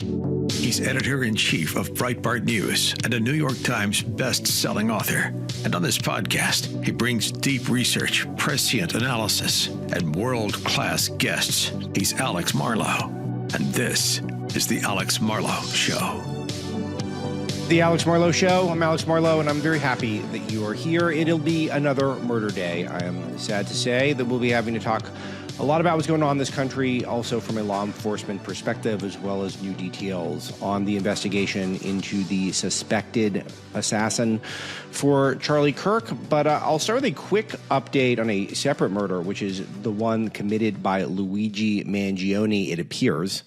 He's editor-in-chief of Breitbart News and a New York Times best-selling author. And on this podcast, he brings deep research, prescient analysis, and world-class guests. He's Alex Marlow, and this is The Alex Marlow Show. The Alex Marlow Show. I'm Alex Marlow, and I'm very happy that you are here. It'll be another murder day. I am sad to say that we'll be having to talk a lot about what's going on in this country, also from a law enforcement perspective, as well as new details on the investigation into the suspected assassin for Charlie Kirk. But I'll start with a quick update on a separate murder, which is the one committed by Luigi Mangione, it appears.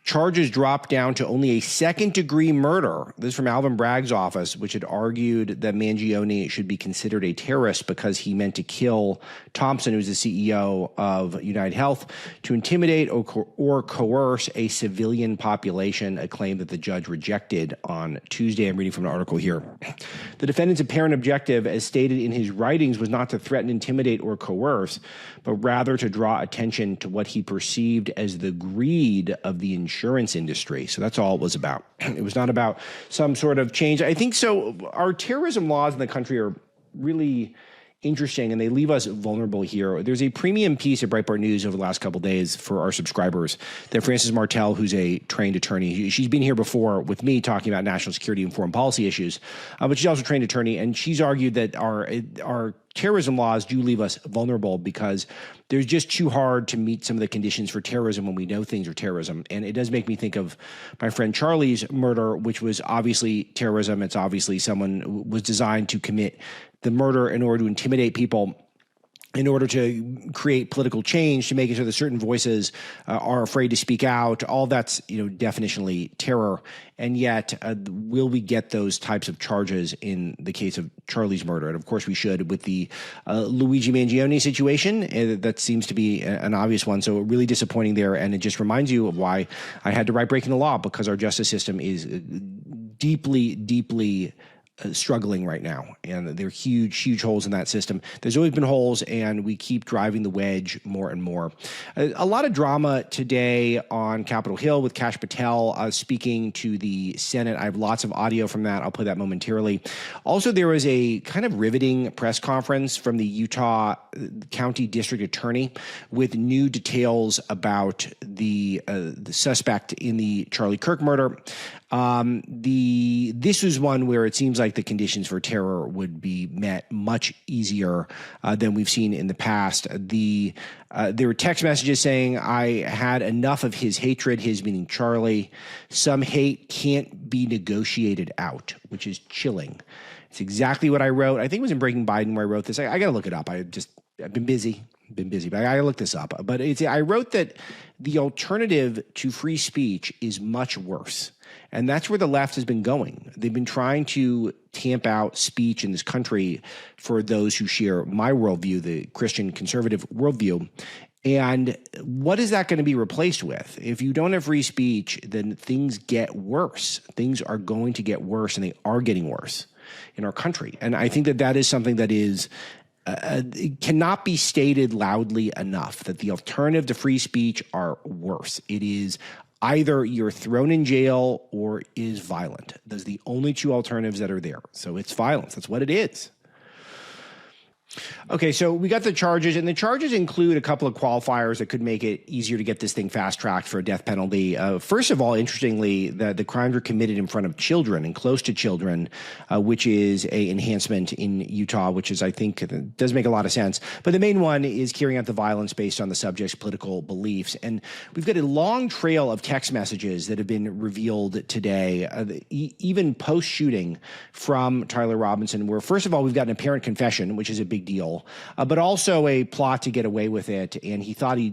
Charges dropped down to only a second-degree murder. This is from Alvin Bragg's office, which had argued that Mangione should be considered a terrorist because he meant to kill Thompson, who's the CEO of UnitedHealth, to intimidate or coerce a civilian population, a claim that the judge rejected on Tuesday. I'm reading from an article here. The defendant's apparent objective, as stated in his writings, was not to threaten, intimidate, or coerce, but rather to draw attention to what he perceived as the greed of the insurance industry. So that's all it was about. It was not about some sort of change. I think so. Our terrorism laws in the country are really interesting, and they leave us vulnerable here. There's a premium piece at Breitbart News over the last couple of days for our subscribers that Frances Martel, who's a trained attorney, she's been here before with me talking about national security and foreign policy issues, but she's also a trained attorney, and she's argued that our terrorism laws do leave us vulnerable because there's just too hard to meet some of the conditions for terrorism when we know things are terrorism. And it does make me think of my friend Charlie's murder, which was obviously terrorism. It's obviously someone was designed to commit the murder in order to intimidate people, in order to create political change, to make it so that certain voices are afraid to speak out. All that's, definitionally terror. And yet, will we get those types of charges in the case of Charlie's murder? And of course we should with the Luigi Mangione situation. That seems to be an obvious one. So really disappointing there. And it just reminds you of why I had to write Breaking the Law, because our justice system is deeply struggling right now, and there are huge holes in that system. There's always been holes, and we keep driving the wedge more and more. A lot of drama today on Capitol Hill with Kash Patel speaking to the Senate. I have lots of audio from that. I'll play that momentarily. Also, there was a kind of riveting press conference from the Utah County District Attorney with new details about the suspect in the Charlie Kirk murder. This was one where it seems like the conditions for terror would be met much easier than we've seen in the past. There were text messages saying, "I had enough of his hatred," his meaning Charlie. "Some hate can't be negotiated out," which is chilling. It's exactly what I wrote. I think it was in Breaking Biden where I wrote this. I got to look it up. I've been busy, but I got to look this up. But I wrote that the alternative to free speech is much worse. And that's where the left has been going. They've been trying to tamp out speech in this country for those who share my worldview, the Christian conservative worldview. And what is that going to be replaced with? If you don't have free speech, then things get worse. Things are going to get worse, and they are getting worse in our country. And I think that is something that is it cannot be stated loudly enough, that the alternative to free speech are worse. It is either you're thrown in jail or is violent. Those are the only two alternatives that are there. So it's violence. That's what it is. Okay, so we got the charges, and the charges include a couple of qualifiers that could make it easier to get this thing fast-tracked for a death penalty. First of all, interestingly, the crimes were committed in front of children and close to children, which is a enhancement in Utah, which is, I think, does make a lot of sense. But the main one is carrying out the violence based on the subject's political beliefs. And we've got a long trail of text messages that have been revealed today, even post-shooting from Tyler Robinson, where, first of all, we've got an apparent confession, which is a big deal, but also a plot to get away with it. And he thought he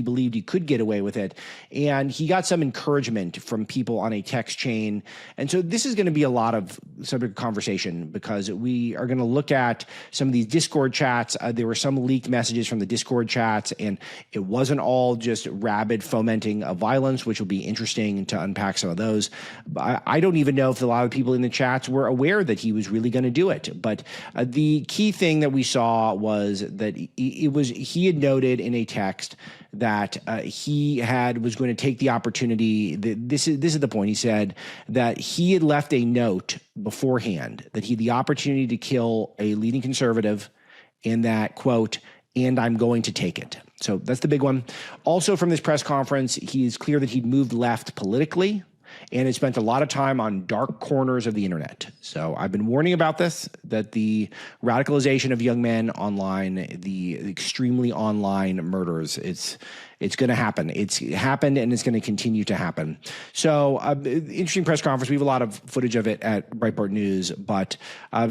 believed he could get away with it. And he got some encouragement from people on a text chain. And so this is going to be a lot of subject of conversation, because we are going to look at some of these Discord chats. There were some leaked messages from the Discord chats, and it wasn't all just rabid fomenting of violence, which will be interesting to unpack some of those. I don't even know if a lot of people in the chats were aware that he was really going to do it. But the key thing that we saw was that he had noted in a text that he was going to take the opportunity. This is the point. He said that he had left a note beforehand that he had the opportunity to kill a leading conservative, and that, quote, "and I'm going to take it." So that's the big one. Also from this press conference, he's clear that he'd moved left politically and had spent a lot of time on dark corners of the internet. So I've been warning about this, that the radicalization of young men online, the extremely online murders, it's going to happen. It's happened, and it's going to continue to happen. So interesting press conference. We have a lot of footage of it at Breitbart News, but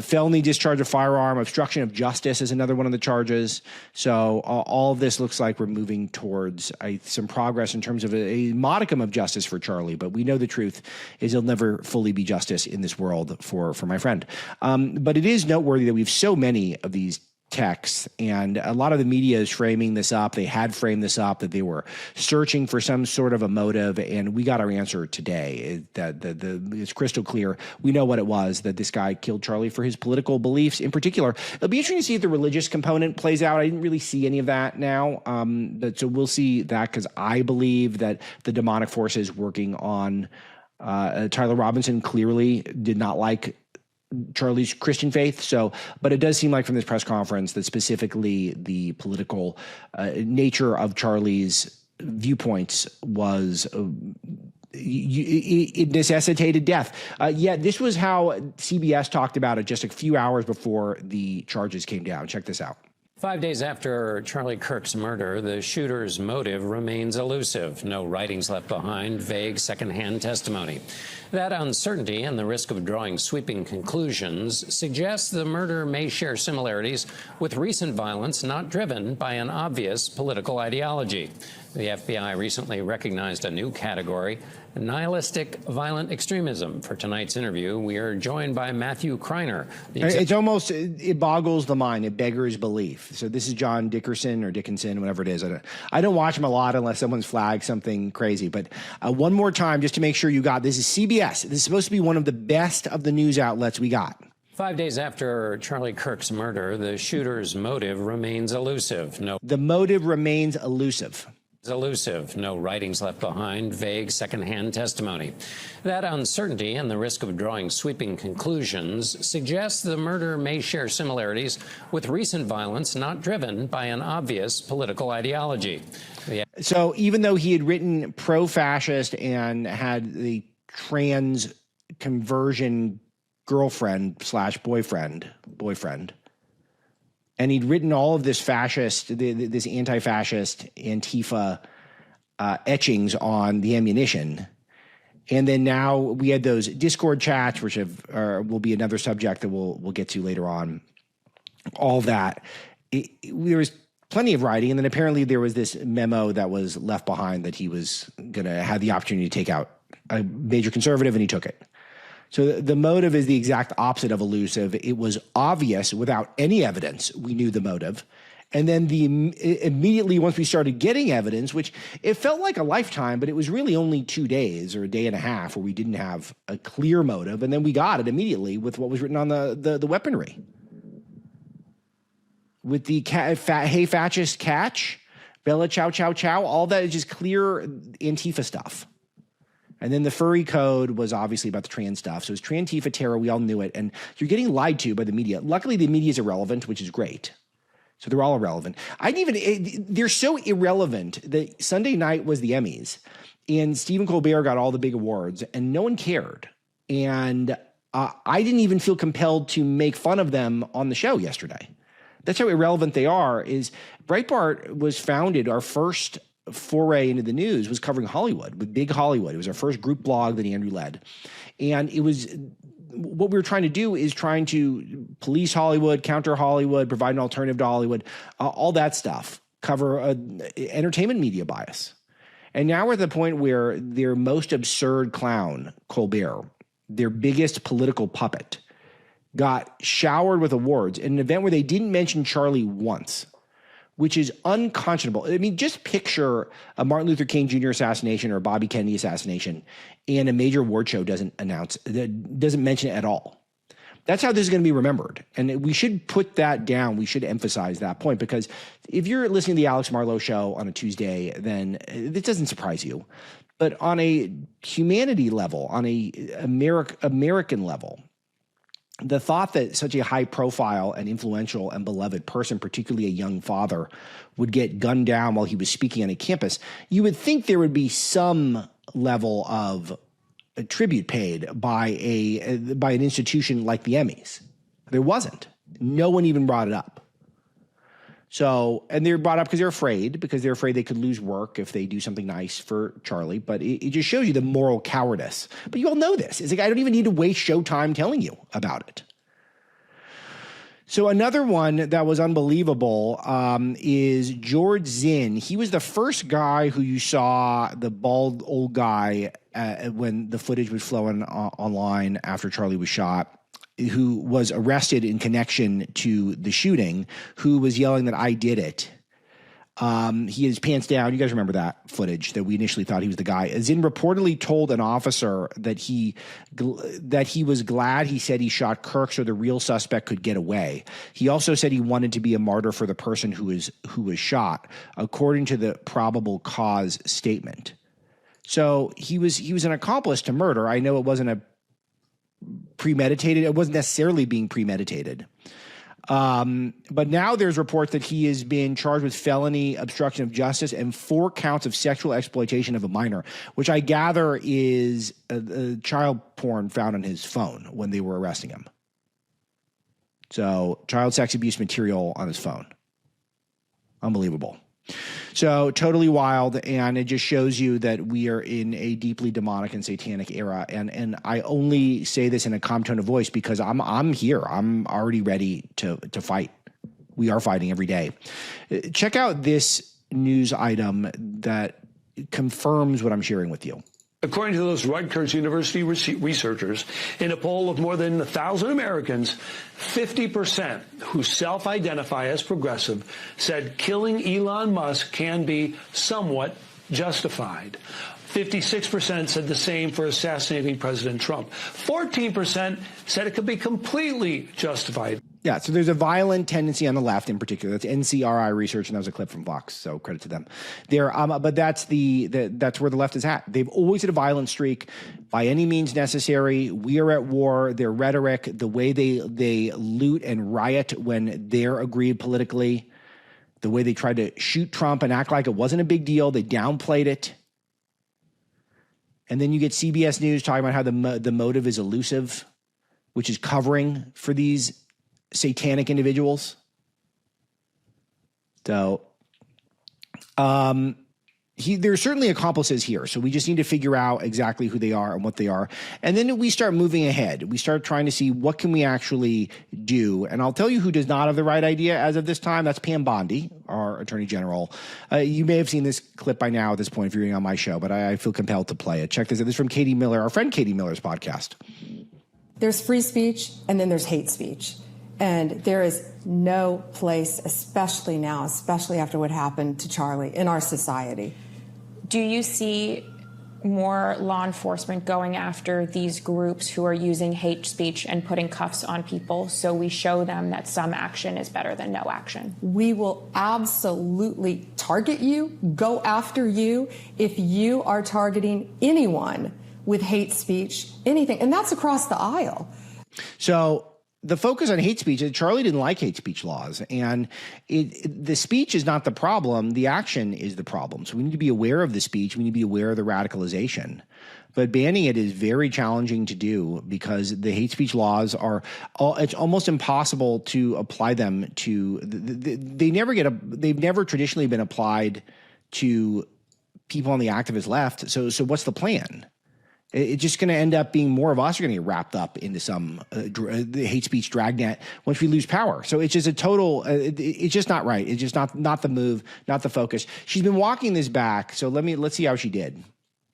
felony discharge of firearm, obstruction of justice is another one of the charges. So all of this looks like we're moving towards some progress in terms of a modicum of justice for Charlie, but we know the truth is he'll never fully be justice in this world for my friend. But it is noteworthy that we have so many of these texts, and a lot of the media is framing this up. They had framed this up that they were searching for some sort of a motive, and we got our answer today. It's crystal clear. We know what it was, that this guy killed Charlie for his political beliefs in particular. It'll be interesting to see if the religious component plays out. I didn't really see any of that now, but so we'll see that, because I believe that the demonic forces working on Tyler Robinson clearly did not like Charlie's Christian faith. So, but it does seem like from this press conference that specifically the political nature of Charlie's viewpoints was it necessitated death. Yet this was how CBS talked about it just a few hours before the charges came down. Check this out. 5 days after Charlie Kirk's murder, the shooter's motive remains elusive. No writings left behind, vague secondhand testimony. That uncertainty and the risk of drawing sweeping conclusions suggests the murder may share similarities with recent violence not driven by an obvious political ideology. The FBI recently recognized a new category, nihilistic violent extremism. For tonight's interview, we are joined by Matthew Kreiner. It boggles the mind. It beggars belief. So this is John Dickerson or Dickinson, whatever it is. I don't watch him a lot unless someone's flagged something crazy. But one more time, just to make sure you got this, is CBS. This is supposed to be one of the best of the news outlets we got. 5 days after Charlie Kirk's murder, the shooter's motive remains elusive. The motive remains elusive. No writings left behind, vague secondhand testimony. That uncertainty and the risk of drawing sweeping conclusions suggests the murder may share similarities with recent violence not driven by an obvious political ideology. So even though he had written pro-fascist and had the trans conversion girlfriend / boyfriend, and he'd written all of this fascist, this anti-fascist Antifa etchings on the ammunition. And then now we had those Discord chats, which will be another subject that we'll get to later on. All that. There was plenty of writing. And then apparently there was this memo that was left behind that he was going to have the opportunity to take out a major conservative, and he took it. So the motive is the exact opposite of elusive. It was obvious without any evidence. We knew the motive. And then immediately once we started getting evidence, which it felt like a lifetime, but it was really only 2 days or a day and a half where we didn't have a clear motive. And then we got it immediately with what was written on the weaponry. With the hey fascist catch, Bella chow chow chow, all that is just clear Antifa stuff. And then the furry code was obviously about the trans stuff. So it was Trantifa terror. We all knew it. And you're getting lied to by the media. Luckily, the media is irrelevant, which is great. So they're all irrelevant. They're so irrelevant that Sunday night was the Emmys, and Stephen Colbert got all the big awards, and no one cared. And I didn't even feel compelled to make fun of them on the show yesterday. That's how irrelevant they are. Is Breitbart was founded, our first foray into the news was covering Hollywood, with Big Hollywood. It was our first group blog that Andrew led. And it was what we were trying to do is trying to police Hollywood, counter Hollywood, provide an alternative to Hollywood, all that stuff, cover entertainment media bias. And now we're at the point where their most absurd clown, Colbert, their biggest political puppet, got showered with awards in an event where they didn't mention Charlie once, which is unconscionable. I mean, just picture a Martin Luther King Jr. assassination or a Bobby Kennedy assassination, and a major award show doesn't mention it at all. That's how this is going to be remembered. And we should put that down. We should emphasize that point, because if you're listening to the Alex Marlow Show on a Tuesday, then it doesn't surprise you. But on a humanity level, on a American level, the thought that such a high profile and influential and beloved person, particularly a young father, would get gunned down while he was speaking on a campus, you would think there would be some level of a tribute paid by an institution like the Emmys. There wasn't. No one even brought it up. So, and they're brought up because they're afraid they could lose work if they do something nice for Charlie. But it just shows you the moral cowardice. But you all know this. It's like, I don't even need to waste Showtime telling you about it. So another one that was unbelievable is George Zinn. He was the first guy who you saw, the bald old guy, when the footage was flowing online after Charlie was shot, who was arrested in connection to the shooting, who was yelling that I did it. He had his pants down. You guys remember that footage that we initially thought he was the guy. Zinn reportedly told an officer that he was glad he said he shot Kirk so the real suspect could get away. He also said he wanted to be a martyr for the person who was shot, according to the probable cause statement. So he was an accomplice to murder. I know it wasn't premeditated. It wasn't necessarily being premeditated. But now there's reports that he has been charged with felony obstruction of justice and 4 counts of sexual exploitation of a minor, which I gather is child porn found on his phone when they were arresting him. So child sex abuse material on his phone. Unbelievable. So totally wild, and it just shows you that we are in a deeply demonic and satanic era. And I only say this in a calm tone of voice because I'm here. I'm already ready to fight. We are fighting every day. Check out this news item that confirms what I'm sharing with you. According to those Rutgers University researchers, in a poll of more than 1,000 Americans, 50% who self-identify as progressive said killing Elon Musk can be somewhat justified. 56% said the same for assassinating President Trump. 14% said it could be completely justified. Yeah, so there's a violent tendency on the left in particular. That's NCRI research, and that was a clip from Vox, so credit to them. But that's that's where the left is at. They've always had a violent streak by any means necessary. We are at war. Their rhetoric, the way they loot and riot when they're agreed politically, the way they tried to shoot Trump and act like it wasn't a big deal. They downplayed it. And then you get CBS News talking about how the motive is elusive, which is covering for these satanic individuals. So there's certainly accomplices here. So we just need to figure out exactly who they are and what they are. And then we start moving ahead. We start trying to see what can we actually do. And I'll tell you who does not have the right idea as of this time. That's Pam Bondi, our Attorney General. You may have seen this clip by now at this point if you're reading on my show, but I feel compelled to play it. Check this out. This is from Katie Miller, our friend Katie Miller's podcast. There's free speech and then there's hate speech. And there is no place, especially now, especially after what happened to Charlie, in our society. Do you see more law enforcement going after these groups who are using hate speech and putting cuffs on people so we show them that some action is better than no action? We will absolutely target you, go after you, if you are targeting anyone with hate speech, anything. And that's across the aisle. So the focus on hate speech, Charlie didn't like hate speech laws, and the speech is not the problem. The action is the problem. So we need to be aware of the speech. We need to be aware of the radicalization. But banning it is very challenging to do because the hate speech laws it's almost impossible to apply them to, they've never traditionally been applied to people on the activist left. So what's the plan? It's just going to end up being more of us are going to get wrapped up into some hate speech dragnet once we lose power. So it's just a total, it's just not right. It's just not the move, not the focus. She's been walking this back. So let's see how she did.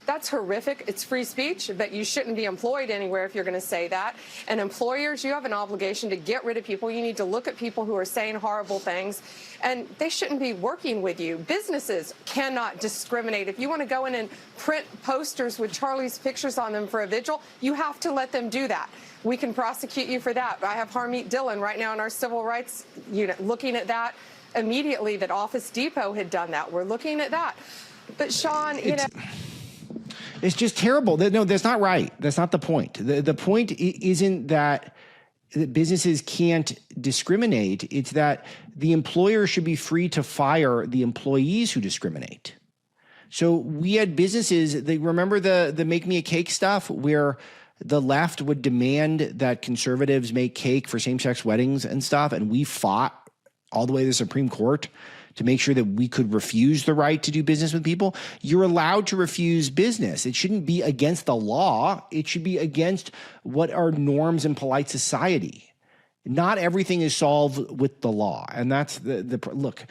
That's horrific. It's free speech, but you shouldn't be employed anywhere if you're going to say that. And employers, you have an obligation to get rid of people. You need to look at people who are saying horrible things, and they shouldn't be working with you. Businesses cannot discriminate. If you want to go in and print posters with Charlie's pictures on them for a vigil, you have to let them do that. We can prosecute you for that. I have Harmeet Dillon right now in our civil rights unit looking at that immediately, that Office Depot had done that. We're looking at that. But Sean, it's just terrible. No, that's not right. That's not the point. The point isn't that businesses can't discriminate. It's that the employer should be free to fire the employees who discriminate. So we had businesses, remember the Make Me a Cake stuff, where the left would demand that conservatives make cake for same-sex weddings and stuff, and we fought all the way to the Supreme Court to make sure that we could refuse the right to do business with people. You're allowed to refuse business. It shouldn't be against the law. It should be against what are norms in polite society. Not everything is solved with the law. And that's look,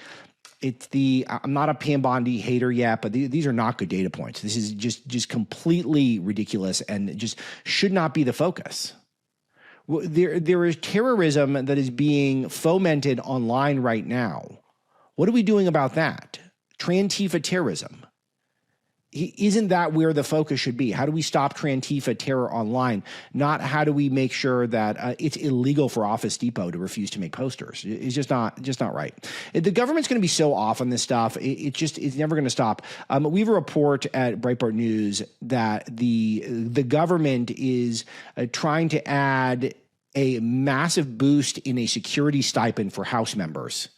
I'm not a Pam Bondi hater yet, but these are not good data points. This is just completely ridiculous and just should not be the focus. There is terrorism that is being fomented online right now. What are we doing about that? Trantifa terrorism. Isn't that where the focus should be? How do we stop Trantifa terror online? Not how do we make sure that it's illegal for Office Depot to refuse to make posters? It's just not right. The government's going to be so off on this stuff. It's never going to stop. We have a report at Breitbart News that the government is trying to add a massive boost in a security stipend for House members.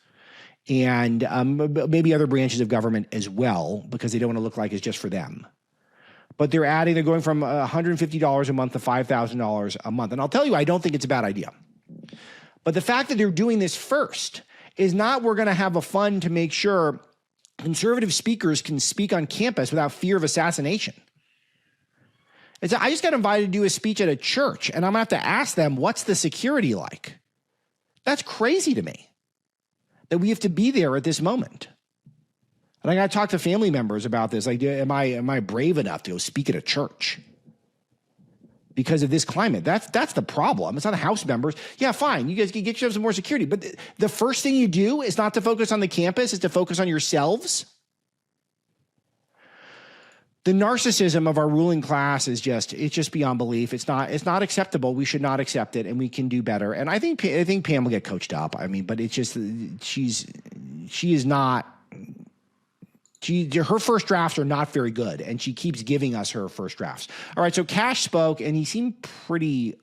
And maybe other branches of government as well, because they don't want to look like it's just for them. But they're going from $150 a month to $5,000 a month. And I'll tell you, I don't think it's a bad idea. But the fact that they're doing this first is not we're going to have a fund to make sure conservative speakers can speak on campus without fear of assassination. I just got invited to do a speech at a church, and I'm going to have to ask them, what's the security like? That's crazy to me, that we have to be there at this moment. And I got to talk to family members about this. Like, am I brave enough to go speak at a church because of this climate? That's the problem. It's not the House members. Yeah, fine. You guys can get yourselves some more security. But the first thing you do is not to focus on the campus, is to focus on yourselves. The narcissism of our ruling class is just beyond belief. It's not acceptable. We should not accept it, and we can do better. And I think Pam will get coached up. I mean, but it's just her first drafts are not very good, and she keeps giving us her first drafts. All right, so Cash spoke, and he seemed pretty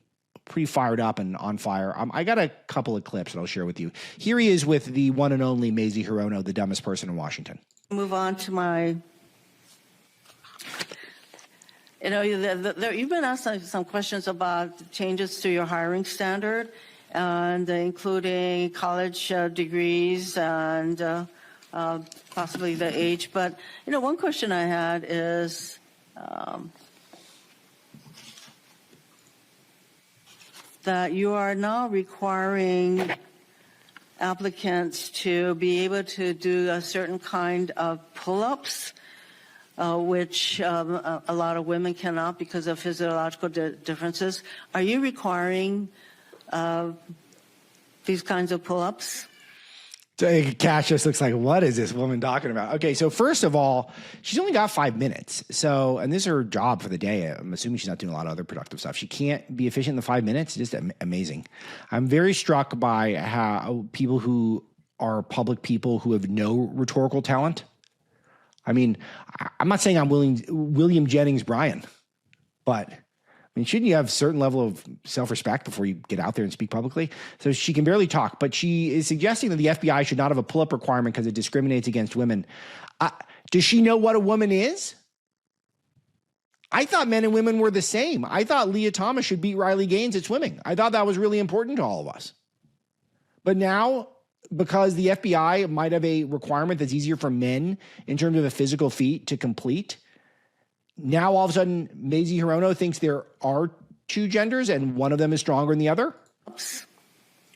fired up and on fire. I got a couple of clips that I'll share with you. Here he is with the one and only Mazie Hirono, the dumbest person in Washington. Move on to my. You've been asked some questions about changes to your hiring standard, and including college degrees and possibly the age. But, one question I had is that you are now requiring applicants to be able to do a certain kind of pull-ups, which a lot of women cannot because of physiological differences. Are you requiring these kinds of pull-ups? Cash just looks like, what is this woman talking about? Okay, so first of all, she's only got 5 minutes. So, and this is her job for the day. I'm assuming she's not doing a lot of other productive stuff. She can't be efficient in the 5 minutes. Just amazing. I'm very struck by how people who are public people who have no rhetorical talent. I mean, I'm not saying I'm William Jennings Bryan, but shouldn't you have a certain level of self-respect before you get out there and speak publicly? So she can barely talk, but she is suggesting that the FBI should not have a pull-up requirement because it discriminates against women. Does she know what a woman is? I thought men and women were the same. I thought Leah Thomas should beat Riley Gaines at swimming. I thought that was really important to all of us. But now, because the FBI might have a requirement that's easier for men in terms of a physical feat to complete, now all of a sudden Mazie Hirono thinks there are two genders and one of them is stronger than the other?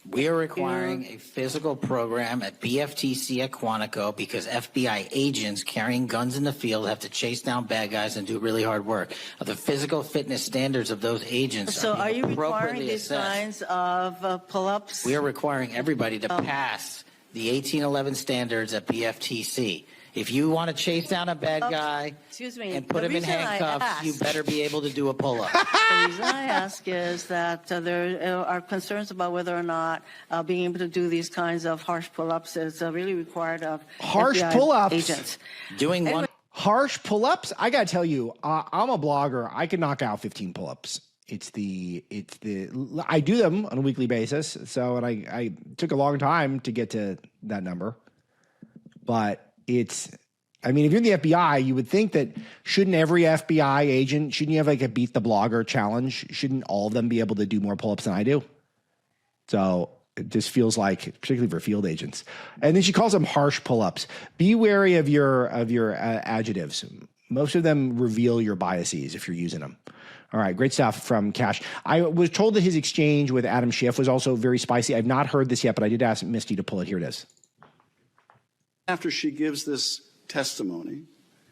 We are requiring a physical program at BFTC at Quantico because FBI agents carrying guns in the field have to chase down bad guys and do really hard work. The physical fitness standards of those agents are you requiring appropriately these assessed. kinds of pull-ups? We are requiring everybody to pass the 1811 standards at BFTC. If you want to chase down a bad guy and put him in handcuffs, you better be able to do a pull-up. The reason I ask is that there are concerns about whether or not being able to do these kinds of harsh pull-ups is really required of Harsh FBI pull-ups? agents. Doing one. Harsh pull-ups? I gotta tell you, I'm a blogger. I can knock out 15 pull-ups. I do them on a weekly basis. So, and I took a long time to get to that number, but I mean, if you're in the FBI, you would think that shouldn't every FBI agent, shouldn't you have like a beat the blogger challenge? Shouldn't all of them be able to do more pull-ups than I do? So it just feels like, particularly for field agents. And then she calls them harsh pull-ups. Be wary of your adjectives. Most of them reveal your biases if you're using them. All right, great stuff from Cash. I was told that his exchange with Adam Schiff was also very spicy. I've not heard this yet, but I did ask Misty to pull it. Here it is. After she gives this testimony in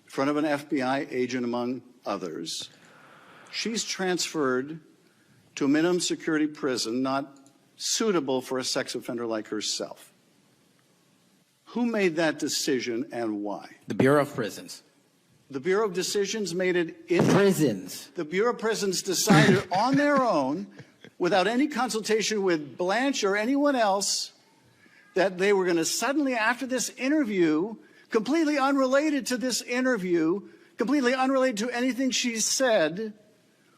front of an FBI agent, among others, she's transferred to a minimum security prison not suitable for a sex offender like herself. Who made that decision and why? The Bureau of Prisons. The Bureau of Decisions made it in prisons. The Bureau of Prisons decided on their own, without any consultation with Blanche or anyone else, that they were going to suddenly, after this interview, completely unrelated to this interview, completely unrelated to anything she said,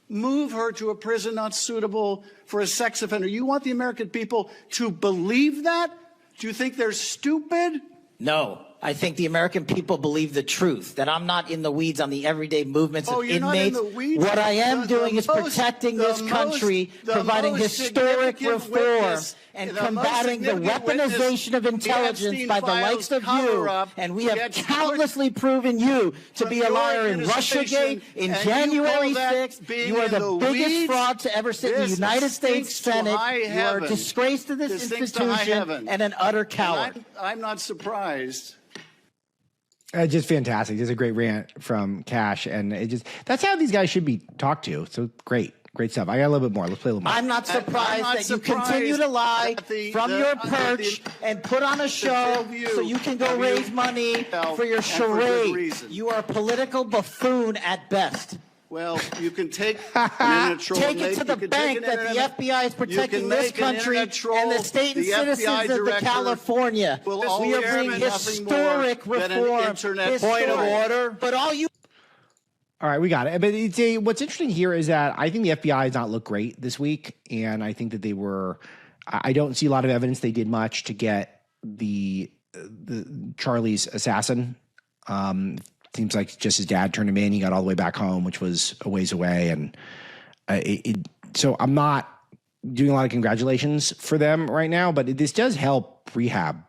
move her to a prison not suitable for a sex offender. You want the American people to believe that? Do you think they're stupid? No. I think the American people believe the truth, that I'm not in the weeds on the everyday movements of inmates. Not in the weeds. What I am doing is protecting this country, providing historic reform, and combating the weaponization of intelligence by the likes of you. And we have countlessly proven you to be a liar in Russiagate, in January 6th. You are the biggest fraud to ever sit in the United States Senate. You are a disgrace to this institution and an utter coward. I'm not surprised. Just fantastic. This is a great rant from Cash, and that's how these guys should be talked to. So great stuff. I got a little bit more. Let's play a little more. I'm not surprised that you continue to lie from your perch and put on a show so you can go raise money for your charade. You are a political buffoon at best. Well, you can take an internet troll. Take it to the bank that the FBI is protecting this country and the state and citizens of the California. We are bringing historic reform. Point of order. But all right, we got it. But what's interesting here is that I think the FBI has not looked great this week, and I think that I don't see a lot of evidence they did much to get the Charlie's assassin. Seems like just his dad turned him in. He got all the way back home, which was a ways away. And so I'm not doing a lot of congratulations for them right now, but this does help rehab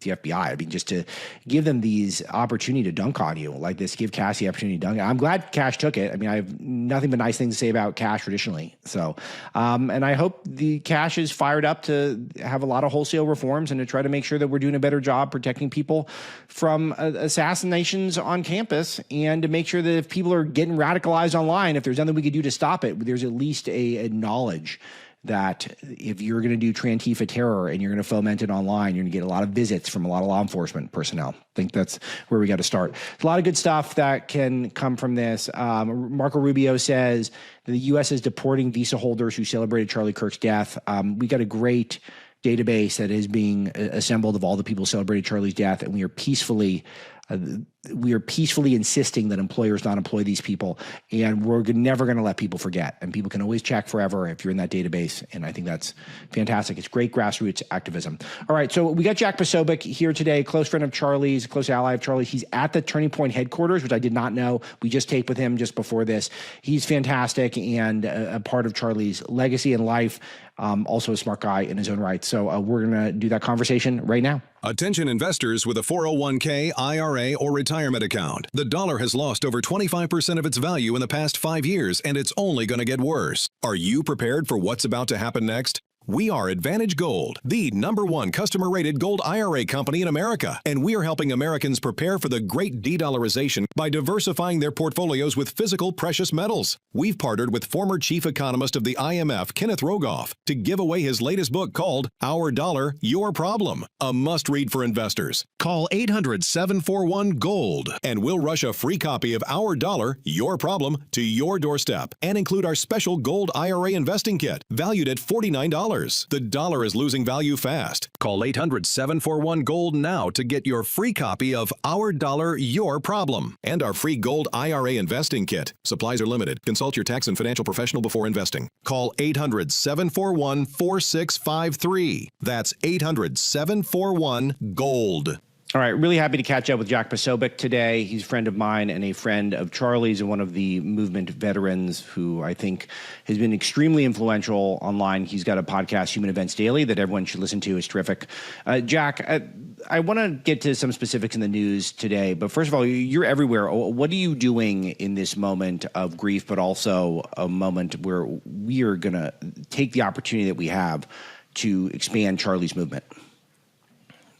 the FBI. I mean, just to give them these opportunity to dunk on you like this, give Cash the opportunity to dunk. I'm glad Cash took it. I mean, I have nothing but nice things to say about Cash traditionally. So, and I hope the Cash is fired up to have a lot of wholesale reforms and to try to make sure that we're doing a better job protecting people from assassinations on campus, and to make sure that if people are getting radicalized online, if there's nothing we could do to stop it, there's at least a knowledge that if you're going to do Trantifa terror and you're going to foment it online, you're going to get a lot of visits from a lot of law enforcement personnel. I think that's where we got to start. A lot of good stuff that can come from this. Marco Rubio says that the U.S. is deporting visa holders who celebrated Charlie Kirk's death. We got a great database that is being assembled of all the people who celebrated Charlie's death, and we are peacefully insisting that employers not employ these people, and we're never going to let people forget. And people can always check forever if you're in that database, and I think that's fantastic. It's great grassroots activism. All right, so we got Jack Posobiec here today, close friend of Charlie's, close ally of Charlie's. He's at the Turning Point headquarters, which I did not know. We just taped with him just before this. He's fantastic and a part of Charlie's legacy and life. Also a smart guy in his own right. So we're going to do that conversation right now. Attention investors with a 401k, IRA, or retirement account. The dollar has lost over 25% of its value in the past 5 years, and it's only going to get worse. Are you prepared for what's about to happen next? We are Advantage Gold, the #1 customer-rated gold IRA company in America, and we are helping Americans prepare for the great de-dollarization by diversifying their portfolios with physical precious metals. We've partnered with former chief economist of the IMF, Kenneth Rogoff, to give away his latest book called Our Dollar, Your Problem, a must-read for investors. Call 800-741-GOLD, and we'll rush a free copy of Our Dollar, Your Problem to your doorstep and include our special gold IRA investing kit, valued at $49. The dollar is losing value fast. Call 800-741-GOLD now to get your free copy of Our Dollar, Your Problem and our free gold IRA investing kit. Supplies are limited. Consult your tax and financial professional before investing. Call 800-741-4653. That's 800-741-GOLD. All right, really happy to catch up with Jack Posobiec today. He's a friend of mine and a friend of Charlie's and one of the movement veterans who I think has been extremely influential online. He's got a podcast, Human Events Daily, that everyone should listen to. It's terrific. Jack, I want to get to some specifics in the news today, but first of all, you're everywhere. What are you doing in this moment of grief, but also a moment where we are going to take the opportunity that we have to expand Charlie's movement?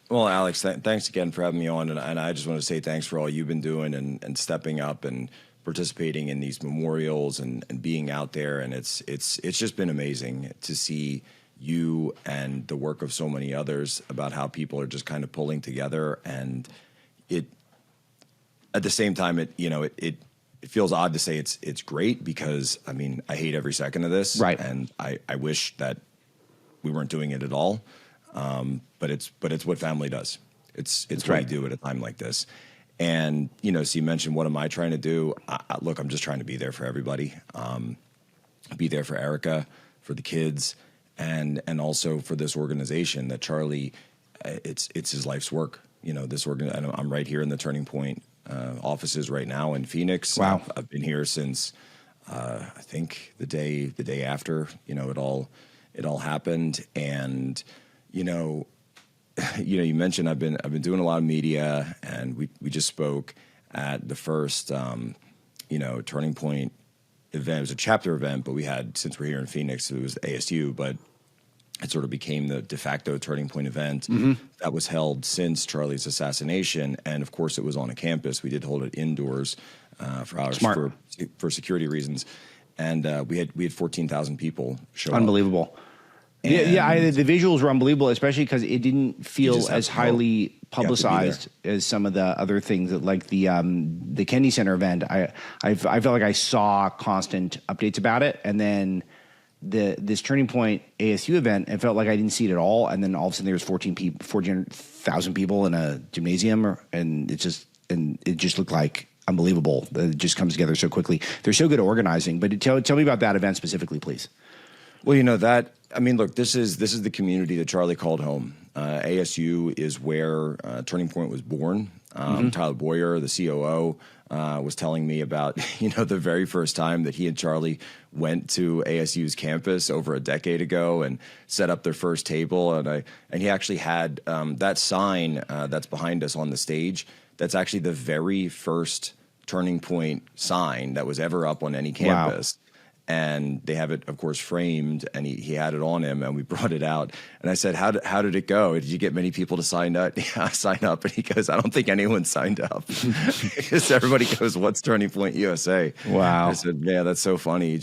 Well, Alex, thanks again for having me on, and I just want to say thanks for all you've been doing and stepping up and participating in these memorials and being out there, and it's just been amazing to see you and the work of so many others about how people are just kind of pulling together, and it at the same time it feels odd to say it's great because I mean I hate every second of this, right? And I wish that we weren't doing it at all. But it's what family does. It's what you do at a time like this. And, so you mentioned, what am I trying to do? Look, I'm just trying to be there for everybody. Be there for Erica, for the kids, and also for this organization that Charlie, it's his life's work. I'm right here in the Turning Point offices right now in Phoenix. Wow. I've been here since, I think the day after, it all happened. And, you mentioned I've been doing a lot of media, and we just spoke at the first, Turning Point event. It was a chapter event, but we had, since we're here in Phoenix, it was ASU, but it sort of became the de facto Turning Point event that was held since Charlie's assassination. And of course, it was on a campus. We did hold it indoors for hours for security reasons, and we had 14,000 people show up. Unbelievable. The visuals were unbelievable, especially because it didn't feel as highly publicized as some of the other things that, like the Kennedy Center event. I felt like I saw constant updates about it, and then this Turning Point ASU event, it felt like I didn't see it at all. And then all of a sudden there was 400,000 people in a gymnasium, and it just looked like unbelievable. It just comes together so quickly. They're so good at organizing. But tell me about that event specifically, please. Well, look, this is the community that Charlie called home. ASU is where Turning Point was born. Tyler Boyer, the COO, was telling me about, the very first time that he and Charlie went to ASU's campus over a decade ago and set up their first table. And he actually had that sign that's behind us on the stage. That's actually the very first Turning Point sign that was ever up on any campus. Wow. And they have it, of course, framed, and he had it on him, and we brought it out. And I said, how did it go? Did you get many people to sign up? Yeah, sign up. And he goes, I don't think anyone signed up. Because everybody goes, what's Turning Point USA? Wow. I said, yeah, that's so funny.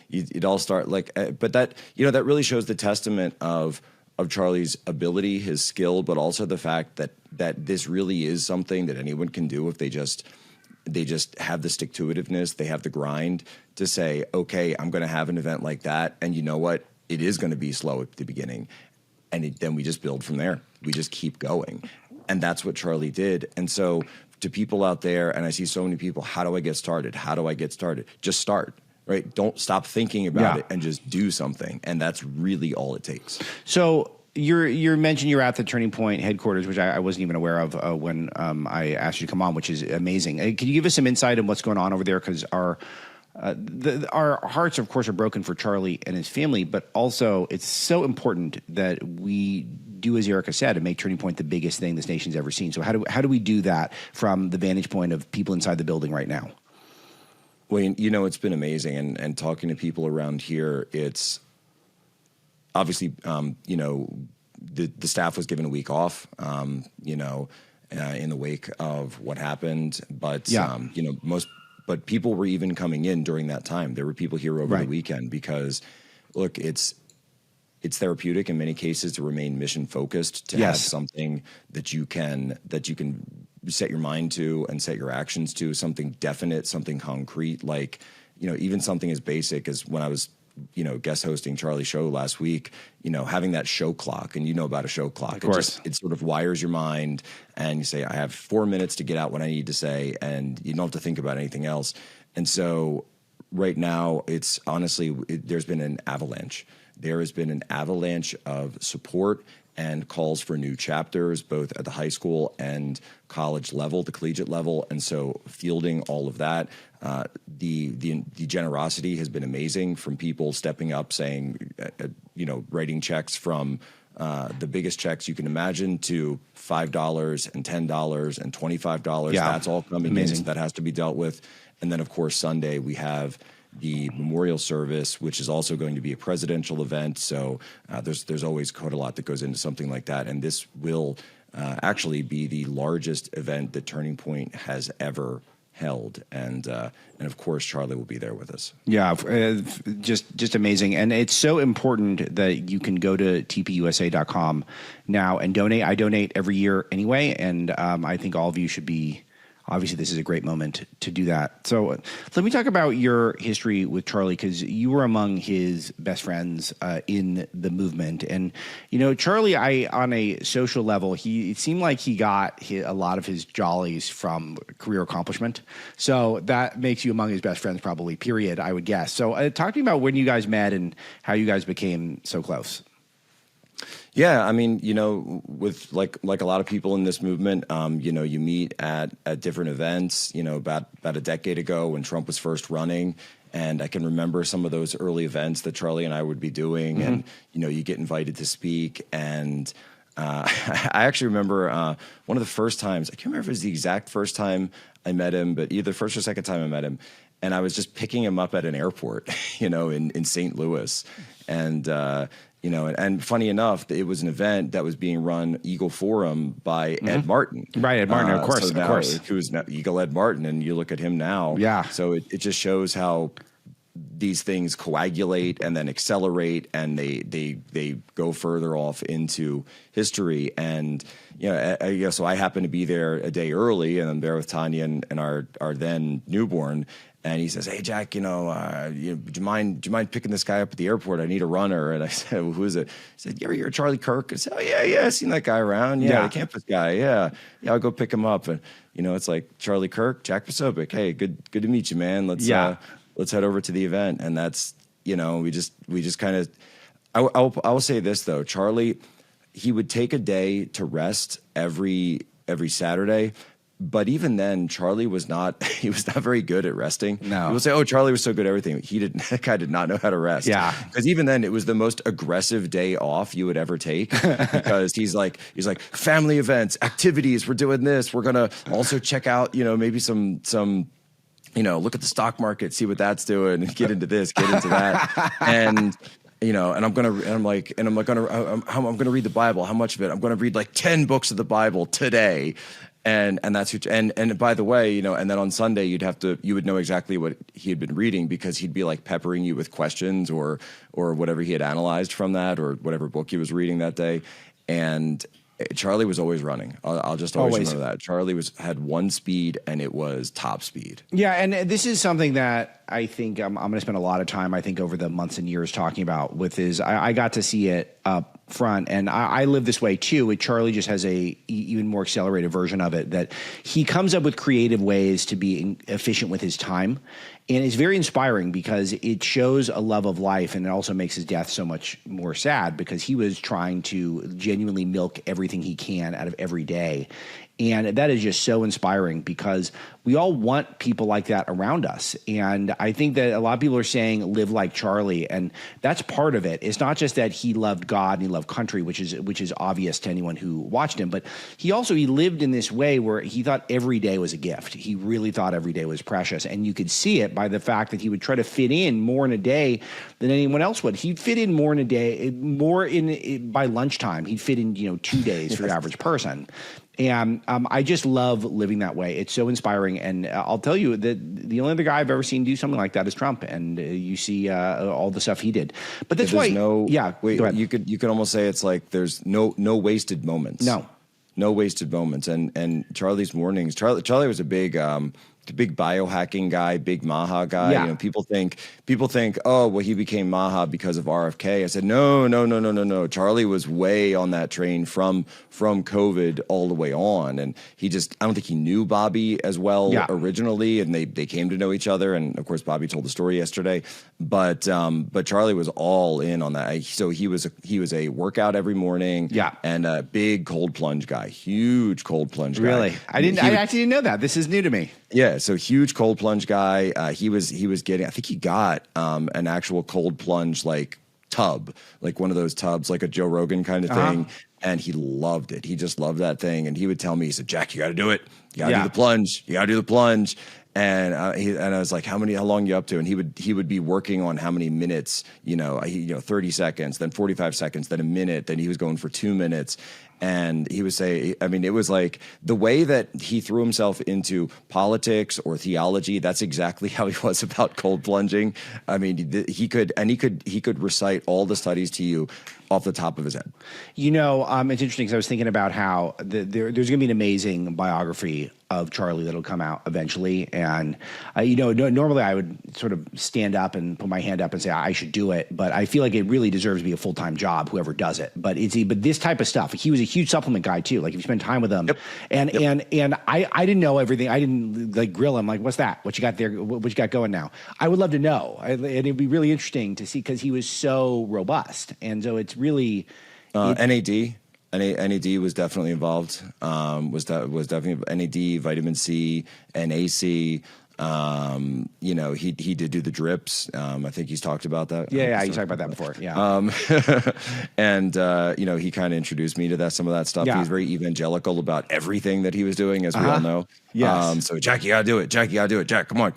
You'd all start like, but that really shows the testament of Charlie's ability, his skill, but also the fact that this really is something that anyone can do if they just have the stick-to-itiveness, they have the grind to say, okay, I'm going to have an event like that, and you know what? It is going to be slow at the beginning, and then we just build from there. We just keep going, and that's what Charlie did. And so to people out there, and I see so many people, how do I get started? How do I get started? Just start, right? Don't stop thinking about it and just do something, and that's really all it takes. So you mentioned you're at the Turning Point headquarters, which I wasn't even aware of when I asked you to come on, which is amazing. Can you give us some insight on what's going on over there? Because our hearts, of course, are broken for Charlie and his family, but also it's so important that we do, as Erica said, and make Turning Point the biggest thing this nation's ever seen. So how do we do that from the vantage point of people inside the building right now? Well, it's been amazing, and talking to people around here, obviously, the staff was given a week off, in the wake of what happened. But, but people were even coming in during that time. There were people here over the weekend because, look, it's therapeutic in many cases to remain mission focused, to have something that you can set your mind to and set your actions to, something definite, something concrete, like, even something as basic as when I was, guest hosting Charlie's show last week, having that show clock, and about a show clock. Of course. It sort of wires your mind, and you say, I have 4 minutes to get out what I need to say, and you don't have to think about anything else. And so right now, it's honestly, there's been an avalanche. There has been an avalanche of support and calls for new chapters, both at the high school and college level, the collegiate level. And so fielding all of that, the generosity has been amazing, from people stepping up, saying, writing checks from the biggest checks you can imagine to $5 and $10 and $25. Yeah. That's all coming in. So that has to be dealt with. And then, of course, Sunday we have the memorial service, which is also going to be a presidential event. So there's always quite a lot that goes into something like that. And this will actually be the largest event that Turning Point has ever held. And of course, Charlie will be there with us. Yeah, just amazing. And it's so important that you can go to TPUSA.com now and donate. I donate every year anyway. And I think all of you should be. Obviously, this is a great moment to do that. So let me talk about your history with Charlie, because you were among his best friends in the movement. And, Charlie, on a social level, it seemed like he got a lot of his jollies from career accomplishment. So that makes you among his best friends probably, period, I would guess. So talk to me about when you guys met and how you guys became so close. Yeah, I mean, with like a lot of people in this movement, you meet at different events. About a decade ago when Trump was first running, and I can remember some of those early events that Charlie and I would be doing, and you get invited to speak. And I actually remember one of the first times. I can't remember if it was the exact first time I met him, but either first or second time I met him, and I was just picking him up at an airport, in St. Louis, and. And funny enough, it was an event that was being run Eagle Forum by Ed Martin. Right, Ed Martin, of course. Who's now Eagle Ed Martin, and you look at him now. Yeah. So it just shows how these things coagulate and then accelerate, and they go further off into history. And so I happened to be there a day early, and I'm there with Tanya and our then newborn. And he says, "Hey, Jack, do you mind picking this guy up at the airport? I need a runner." And I said, "Well, who is it?" He said, "You ever hear Charlie Kirk?" I said, "Oh, yeah, I've seen that guy around. Yeah, the campus guy. Yeah, I'll go pick him up." And it's like, Charlie Kirk, Jack Posobiec. Hey, good to meet you, man. Let's head over to the event. And that's we just kind of. I will say this though, Charlie, he would take a day to rest every Saturday. But even then, Charlie was not very good at resting. No. People say, "Oh, Charlie was so good at everything." That guy did not know how to rest. Yeah. Because even then, it was the most aggressive day off you would ever take, because he's like, family events, activities, we're doing this. We're going to also check out, maybe some look at the stock market, see what that's doing, and get into this, get into that. And I'm gonna read the Bible. How much of it? I'm gonna read like 10 books of the Bible today. And that's and by the way, and then on Sunday you would know exactly what he had been reading, because he'd be like peppering you with questions or whatever he had analyzed from that, or whatever book he was reading that day. And Charlie was always running. I'll just always remember that. Charlie had one speed, and it was top speed. Yeah, and this is something that I think I'm going to spend a lot of time, I think, over the months and years talking about with his. I got to see it up front, and I live this way too. Charlie just has a even more accelerated version of it, that he comes up with creative ways to be efficient with his time. And it's very inspiring, because it shows a love of life, and it also makes his death so much more sad, because he was trying to genuinely milk everything he can out of every day. And that is just so inspiring, because we all want people like that around us. And I think that a lot of people are saying live like Charlie, and that's part of it. It's not just that he loved God and he loved country, which is obvious to anyone who watched him, but he lived in this way where he thought every day was a gift. He really thought every day was precious, and you could see it by the fact that he would try to fit in more in a day than anyone else would. He'd fit in more in a day, by lunchtime. He'd fit in 2 days for the average person. And I just love living that way. It's so inspiring. And I'll tell you that the only other guy I've ever seen do something like that is Trump. And you see all the stuff he did. But that's why. Go ahead. You could almost say it's like there's no wasted moments. No wasted moments. And Charlie's mornings. Charlie was a big biohacking guy, big Maha guy. Yeah. People think, oh, well, he became Maha because of RFK. I said, no. Charlie was way on that train from COVID all the way on. And I don't think he knew Bobby as well originally. And they came to know each other. And of course, Bobby told the story yesterday. But Charlie was all in on that. So he was a workout every morning. Yeah. And a big cold plunge guy, huge cold plunge guy. Really? I actually didn't know that. This is new to me. Yeah, so huge cold plunge guy. He was getting. I think he got an actual cold plunge like tub, like one of those tubs, like a Joe Rogan kind of thing. And he loved it. He just loved that thing. And he would tell me, he said, "Jack, you got to do it. You got to do the plunge. You got to do the plunge." And I was like, how long you up to? And he would be working on how many minutes, 30 seconds, then 45 seconds, then a minute, then he was going for 2 minutes. And he would say, it was like the way that he threw himself into politics or theology. That's exactly how he was about cold plunging. He could recite all the studies to you off the top of his head. It's interesting because I was thinking about how there's going to be an amazing biography of Charlie that'll come out eventually. And, normally I would sort of stand up and put my hand up and say, I should do it. But I feel like it really deserves to be a full-time job, whoever does it. But this type of stuff, he was a huge supplement guy too. Like if you spend time with him and I didn't know everything. I didn't grill him. Like, what's that? What you got there? What you got going now? I would love to know. And it'd be really interesting to see because he was so robust. And so it's really NAD. NAD was definitely involved. Was definitely NAD, vitamin C, NAC. He did do the drips. I think he's talked about that. Yeah, he's talked about that before. Yeah. And he kind of introduced me to some of that stuff. Yeah. He's very evangelical about everything that he was doing, as we all know. Yes. So Jack, you gotta do it. Jack, you gotta do it. Jack, come on,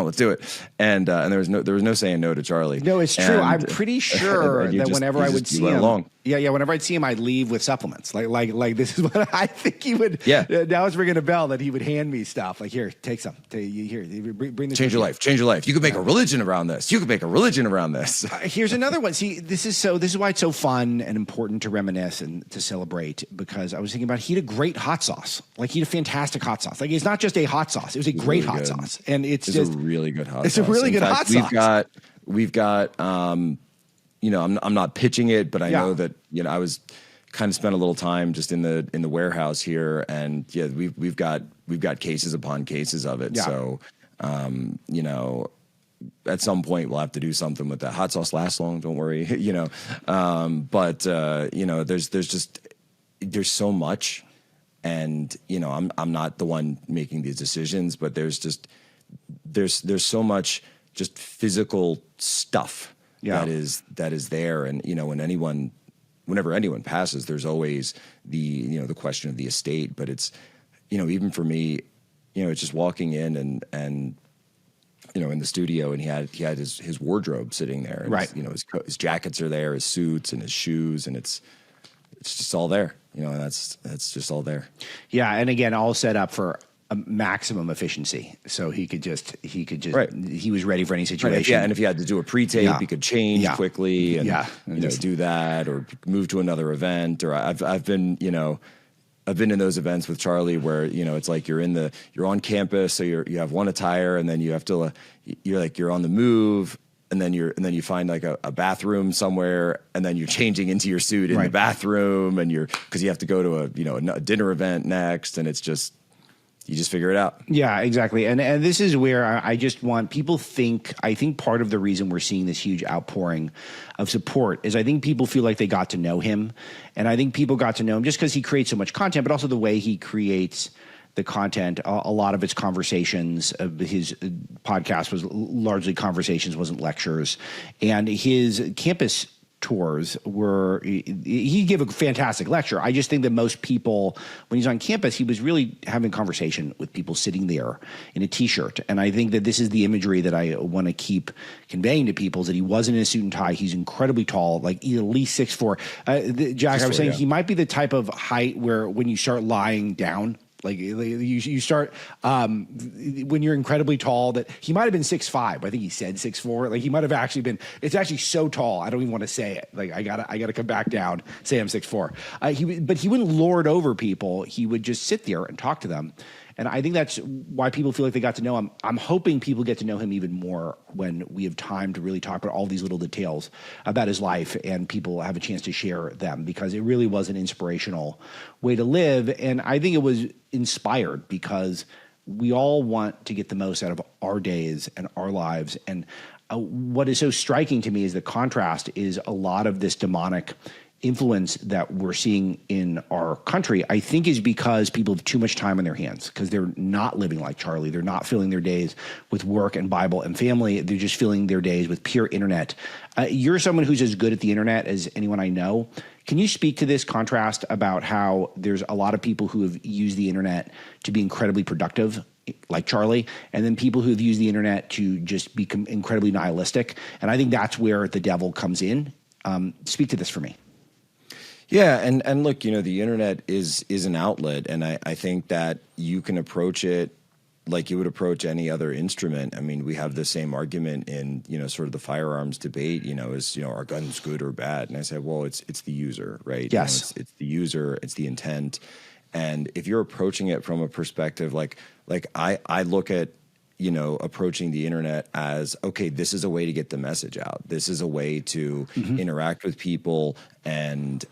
let's do it. And there was no saying no to Charlie. No, it's true. I'm pretty sure that whenever I would see him, whenever I'd see him, I'd leave with supplements. Like this is what I think he would. Yeah. Now it's ringing a bell that he would hand me stuff. Like, here, take some. Here, bring this. Change your life. Change your life. You could make a religion around this. Here's another one. See, this is why it's so fun and important to reminisce and to celebrate, because I was thinking about, he had a great hot sauce. Like, he had a fantastic hot sauce. Like, it's not just a hot sauce. It was a great really hot good. sauce. And it's a really good hot sauce. It's a really good hot sauce. We've got I'm not pitching it, but I know that, I was kind of spent a little time just in the warehouse here, and we've got cases upon cases of it. Yeah. So, at some point we'll have to do something with that. Hot sauce lasts long, don't worry, but there's so much, and, I'm not the one making these decisions, but there's so much just physical stuff that is there. And, whenever anyone passes, there's always the question of the estate, but it's, even for me, it's just walking in and in the studio, and he had his wardrobe sitting there, and right. His jackets are there, his suits and his shoes, and it's just all there, and that's just all there. Yeah. And again, all set up for a maximum efficiency. So he could just, right. He was ready for any situation. Right. Yeah. And if he had to do a pre-tape, he could change quickly and do that, or move to another event. Or I've been in those events with Charlie where, it's like you're on campus, so you have one attire, and then you have to, you're on the move, and then you find like a bathroom somewhere, and then you're changing into your suit in the bathroom, and because you have to go to a dinner event next, and it's just, you just figure it out. Yeah, exactly. And this is where I just want people I think part of the reason we're seeing this huge outpouring of support is I think people feel like they got to know him. And I think people got to know him just because he creates so much content, but also the way he creates the content. A lot of its conversations, his podcast was largely conversations, wasn't lectures. And his campus tours were, he gave a fantastic lecture. I just think that most people, when he's on campus, he was really having a conversation with people sitting there in a t-shirt. And I think that this is the imagery that I want to keep conveying to people, is that he wasn't in a suit and tie. He's incredibly tall, like at least 6'4". Jack, I was saying he might be the type of height where when you start lying down, like you start when you're incredibly tall, that he might have been 6'5". I think he said 6'4". Like he might have actually been. It's actually so tall, I don't even want to say it. Like I gotta come back down, say I'm 6'4". But he wouldn't lord over people. He would just sit there and talk to them. And I think that's why people feel like they got to know him. I'm hoping people get to know him even more when we have time to really talk about all these little details about his life and people have a chance to share them, because it really was an inspirational way to live. And I think it was inspired because we all want to get the most out of our days and our lives. And what is so striking to me is the contrast is a lot of this demonic influence that we're seeing in our country, I think, is because people have too much time on their hands, because they're not living like Charlie. They're not filling their days with work and Bible and family. They're just filling their days with pure internet. You're someone who's as good at the internet as anyone I know. Can you speak to this contrast about how there's a lot of people who have used the internet to be incredibly productive, like Charlie, and then people who have used the internet to just become incredibly nihilistic? And I think that's where the devil comes in. Speak to this for me. Yeah, and look, the internet is an outlet, and I think that you can approach it like you would approach any other instrument. I mean, we have the same argument in, sort of the firearms debate, are guns good or bad? And I said, well, it's the user, right? Yes. It's the user, it's the intent. And if you're approaching it from a perspective like I look at, approaching the internet as, okay, this is a way to get the message out. This is a way to interact with people and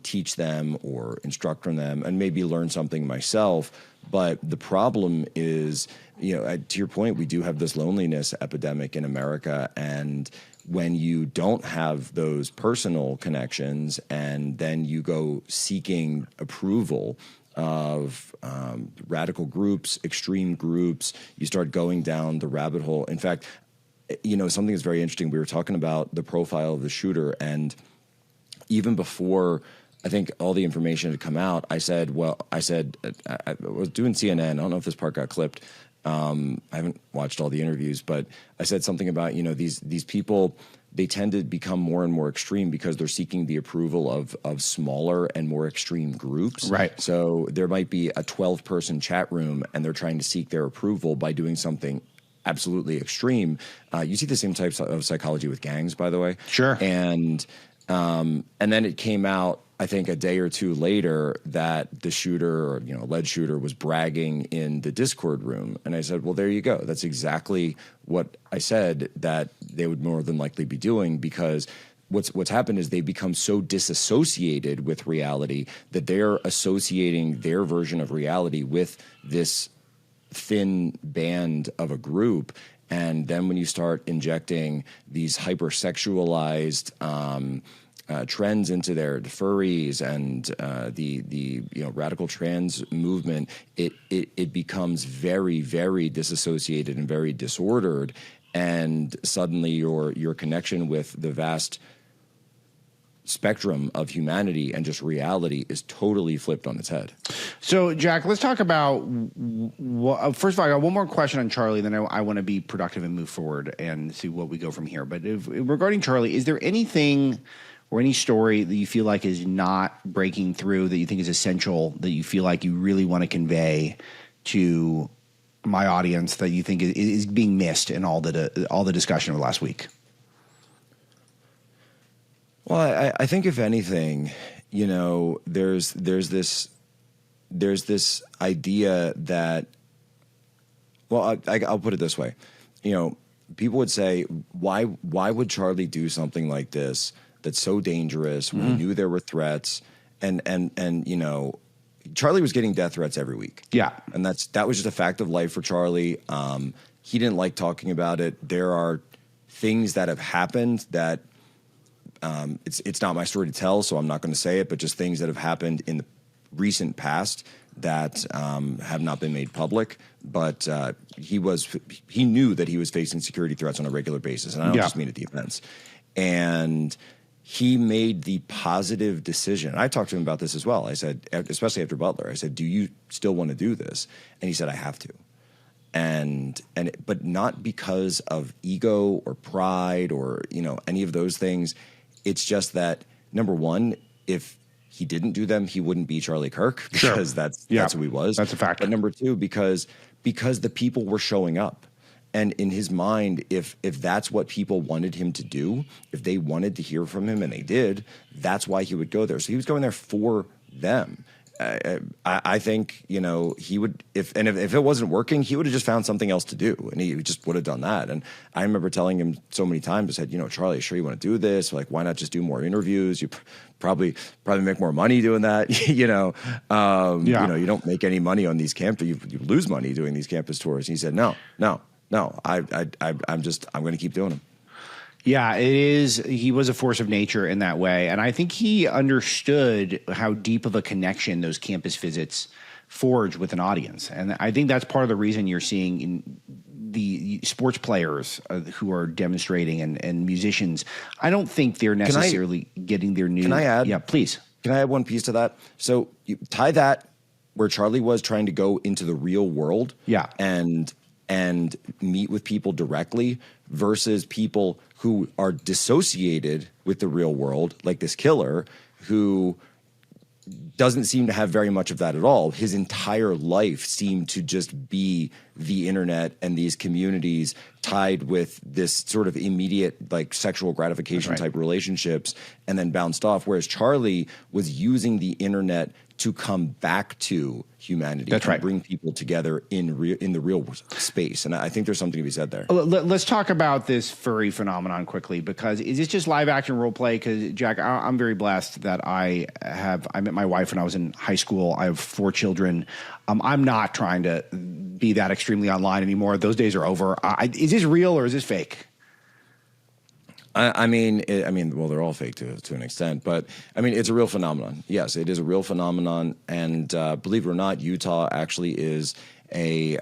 teach them or instruct from them and maybe learn something myself. But the problem is, to your point, we do have this loneliness epidemic in America. And when you don't have those personal connections and then you go seeking approval of radical groups, extreme groups, you start going down the rabbit hole. In fact, something that's very interesting, we were talking about the profile of the shooter, and even before I think all the information had come out, I said I was doing CNN. I don't know if this part got clipped. I haven't watched all the interviews, but I said something about, these people, they tend to become more and more extreme because they're seeking the approval of smaller and more extreme groups. Right. So there might be a 12-person chat room and they're trying to seek their approval by doing something absolutely extreme. You see the same types of psychology with gangs, by the way. Sure. And then it came out, I think a day or two later, that the shooter or alleged shooter was bragging in the Discord room, and I said, well, there you go. That's exactly what I said that they would more than likely be doing, because what's happened is they've become so disassociated with reality that they're associating their version of reality with this thin band of a group. And then when you start injecting these hypersexualized trends into the furries and the radical trans movement, it becomes very, very disassociated and very disordered, and suddenly your connection with the vast spectrum of humanity and just reality is totally flipped on its head. So, Jack, let's talk about first of all, I got one more question on Charlie, then I want to be productive and move forward and see what we go from here. But regarding Charlie, is there anything or any story that you feel like is not breaking through that you think is essential, that you feel like you really want to convey to my audience, that you think is being missed in all the discussion of last week? Well, I think if anything, there's this idea that, well, I'll put it this way, people would say, why would Charlie do something like this that's so dangerous when he knew there were threats, and Charlie was getting death threats every week. Yeah. And that was just a fact of life for Charlie. He didn't like talking about it. There are things that have happened that it's not my story to tell, so I'm not going to say it, but just things that have happened in the recent past that have not been made public, but he knew that he was facing security threats on a regular basis, and I don't just mean at the events. And he made the positive decision. I talked to him about this as well. I said, especially after Butler, I said, do you still want to do this? And he said, I have to. But not because of ego or pride or, any of those things. It's just that, number one, if he didn't do them, he wouldn't be Charlie Kirk, because that's who he was. That's a fact. But number two, because the people were showing up. And in his mind, if that's what people wanted him to do, if they wanted to hear from him, and they did, that's why he would go there. So he was going there for them. I think, he would, if it wasn't working, he would have just found something else to do, and he just would have done that. And I remember telling him so many times, I said, Charlie, sure you want to do this? Like, why not just do more interviews? You probably make more money doing that. You don't make any money on these campus. You lose money doing these campus tours. And he said, no, I'm going to keep doing them. Yeah, it is. He was a force of nature in that way. And I think he understood how deep of a connection those campus visits forge with an audience. And I think that's part of the reason you're seeing in the sports players who are demonstrating and musicians. I don't think they're necessarily getting their new. Can I add? Yeah, please. Can I add one piece to that? So you tie that where Charlie was trying to go into the real world. Yeah. And meet with people directly versus people who are dissociated with the real world, like this killer who doesn't seem to have very much of that at all. His entire life seemed to just be the internet and these communities tied with this sort of immediate, like, sexual gratification type relationships, and then bounced off. Whereas Charlie was using the internet to come back to humanity. That's right. Bring people together in the real space. And I think there's something to be said there. Let's talk about this furry phenomenon quickly, because is this just live action role play? Because, Jack, I'm very blessed that I met my wife when I was in high school. I have 4 children. I'm not trying to be that extremely online anymore. Those days are over. Is this real or is this fake? I mean, well, they're all fake to an extent, but I mean, it's a real phenomenon. Yes, it is a real phenomenon, and believe it or not, Utah actually is a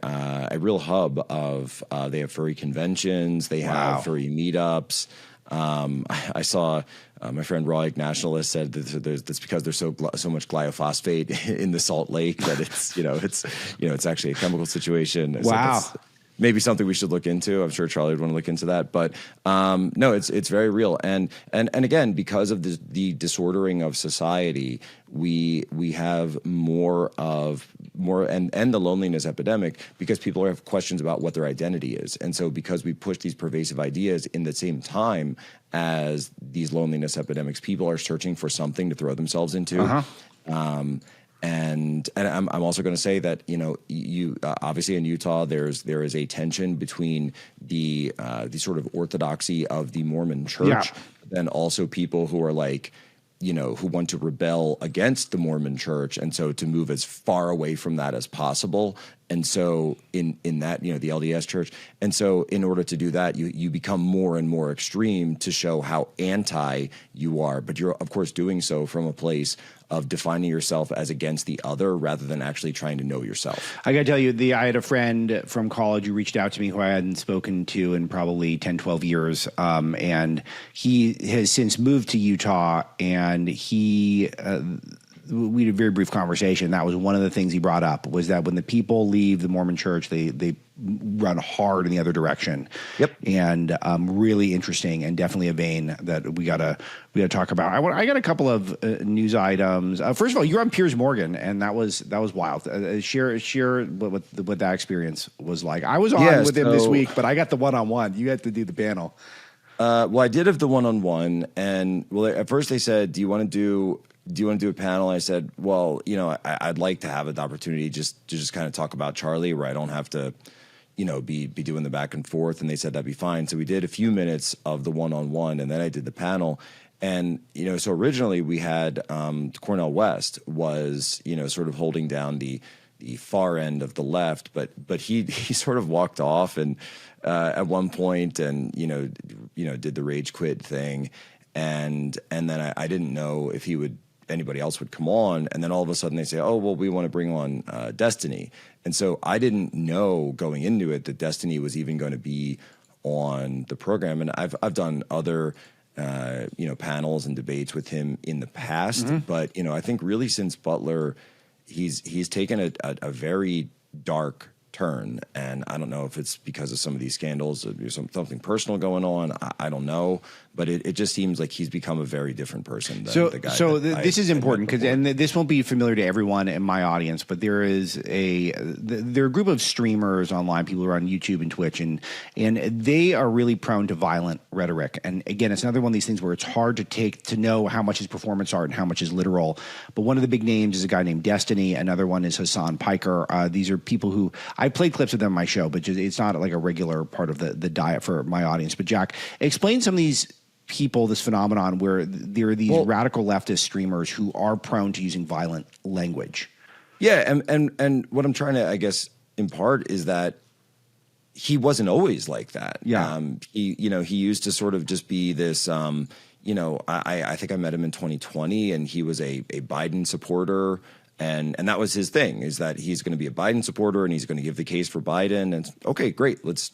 real hub of. They have furry conventions, they have furry meetups. I saw my friend Roy, nationalist, said that that's because there's so much glyphosate in the Salt Lake that it's actually a chemical situation. Wow. So maybe something we should look into. I'm sure Charlie would want to look into that, but no, it's very real. And again, because of the disordering of society, we have more and the loneliness epidemic, because people have questions about what their identity is. And so because we push these pervasive ideas in the same time as these loneliness epidemics, people are searching for something to throw themselves into. And I'm also going to say that, you obviously in Utah, there is a tension between the sort of orthodoxy of the Mormon church, then also people who are like, who want to rebel against the Mormon church, and so to move as far away from that as possible. And so in that, the LDS church. And so in order to do that, you become more and more extreme to show how anti you are. But you're, of course, doing so from a place of defining yourself as against the other rather than actually trying to know yourself. I got to tell you, I had a friend from college who reached out to me who I hadn't spoken to in probably 10, 12 years. And he has since moved to Utah, and we had a very brief conversation. That was one of the things he brought up, was that when the people leave the Mormon church, they run hard in the other direction. Yep. And really interesting, and definitely a vein that we gotta talk about. I got a couple of news items. First of all, you're on Piers Morgan, and that was wild. Share what that experience was like. I was on with him this week, but I got the one-on-one. You had to do the panel. Well, I did have the one-on-one, and at first they said, do you want to do a panel? I said, well, I'd like to have an opportunity to just kind of talk about Charlie, where I don't have to, be doing the back and forth. And they said that'd be fine. So we did a few minutes of the one-on-one, and then I did the panel. And, so originally we had Cornel West was, sort of holding down the far end of the left, but he sort of walked off and at one point and, did the rage quit thing. And then I didn't know if he would anybody else would come on, and then all of a sudden they say, oh, well, we want to bring on Destiny. And so I didn't know going into it that Destiny was even going to be on the program. And I've done other panels and debates with him in the past, but I think really since Butler, he's taken a very dark turn, and I don't know if it's because of some of these scandals, or something personal going on. I don't know, but it just seems like he's become a very different person than the guy. This is important because, and this won't be familiar to everyone in my audience, but there are a group of streamers online, people who are on YouTube and Twitch, and they are really prone to violent rhetoric. And again, it's another one of these things where it's hard to know how much is performance art and how much is literal. But one of the big names is a guy named Destiny. Another one is Hassan Piker. These are people who I played clips of them on my show, but it's not like a regular part of the diet for my audience. But Jack, explain some of these people, this phenomenon where there are these radical leftist streamers who are prone to using violent language. Yeah, and what I'm trying to, I guess, impart is that he wasn't always like that. Yeah. He used to sort of just be this, I think I met him in 2020, and he was a Biden supporter. And that was his thing, is that he's going to be a Biden supporter and he's going to give the case for Biden. And okay, great, let's